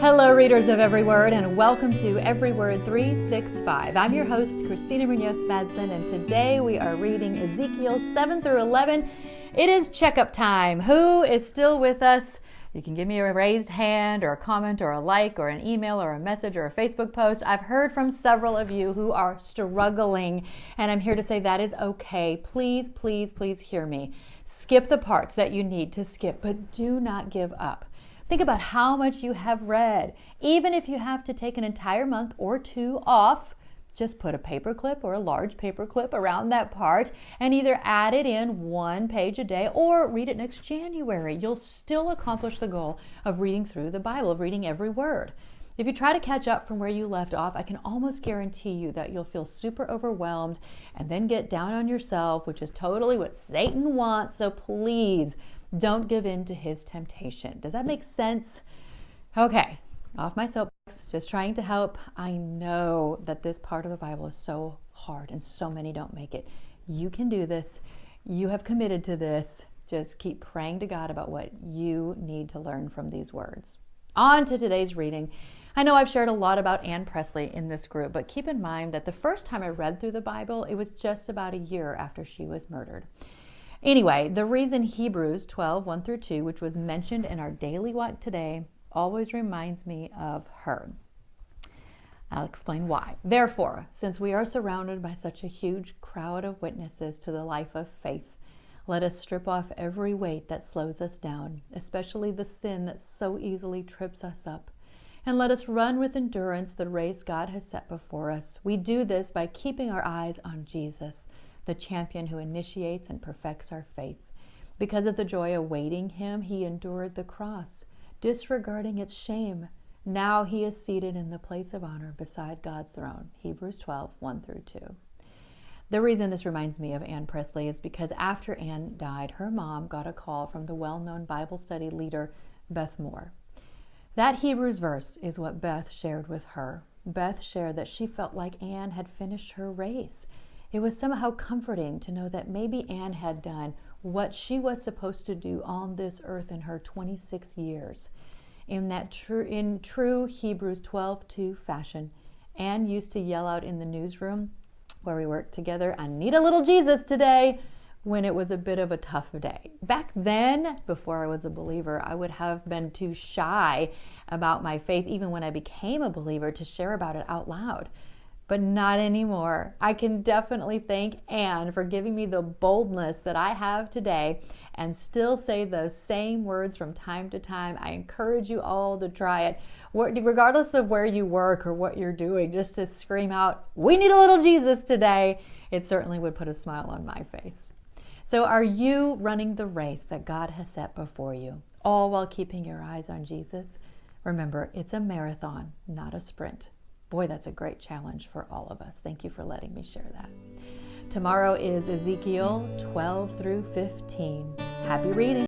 Hello, readers of Every Word, and welcome to Every Word 365. I'm your host, Christina Madsen, and today we are reading Ezekiel 7 through 11. It is checkup time. Who is still with us? You can give me a raised hand or a comment or a like or an email or a message or a Facebook post. I've heard from several of you who are struggling, and I'm here to say that is okay. Please, please, please hear me. Skip the parts that you need to skip, but do not give up. Think about how much you have read. Even if you have to take an entire month or two off, just put a paper clip or a large paper clip around that part and either add it in one page a day or read it next January. You'll still accomplish the goal of reading through the Bible, of reading every word. If you try to catch up from where you left off, I can almost guarantee you that you'll feel super overwhelmed and then get down on yourself, which is totally what Satan wants. So please, don't give in to his temptation. Does that make sense? Okay, off my soapbox, just trying to help. I know that this part of the Bible is so hard and so many don't make it. You can do this. You have committed to this. Just keep praying to God about what you need to learn from these words. On to today's reading. I know I've shared a lot about Anne Presley in this group, but keep in mind that the first time I read through the Bible, it was just about a year after she was murdered. Anyway, the reason Hebrews 12, 1 through 2, which was mentioned in our daily walk today, always reminds me of her. I'll explain why. Therefore, since we are surrounded by such a huge crowd of witnesses to the life of faith, let us strip off every weight that slows us down, especially the sin that so easily trips us up. And let us run with endurance the race God has set before us. We do this by keeping our eyes on Jesus, the champion who initiates and perfects our faith. Because of the joy awaiting him, he endured the cross, disregarding its shame. Now he is seated in the place of honor beside God's throne. Hebrews 12, 1 through 2. The reason this reminds me of Anne Presley is because after Anne died, her mom got a call from the well-known Bible study leader, Beth Moore. That Hebrews verse is what Beth shared with her. Beth shared that she felt like Anne had finished her race. It was somehow comforting to know that maybe Anne had done what she was supposed to do on this earth in her 26 years. In true Hebrews 12:2 fashion, Anne used to yell out in the newsroom where we worked together, "I need a little Jesus today," when it was a bit of a tough day. Back then, before I was a believer, I would have been too shy about my faith, even when I became a believer, to share about it out loud. But not anymore. I can definitely thank Anne for giving me the boldness that I have today and still say those same words from time to time. I encourage you all to try it, regardless of where you work or what you're doing, just to scream out, "We need a little Jesus today." It certainly would put a smile on my face. So are you running the race that God has set before you, all while keeping your eyes on Jesus? Remember, it's a marathon, not a sprint. Boy, that's a great challenge for all of us. Thank you for letting me share that. Tomorrow is Ezekiel 12 through 15. Happy reading.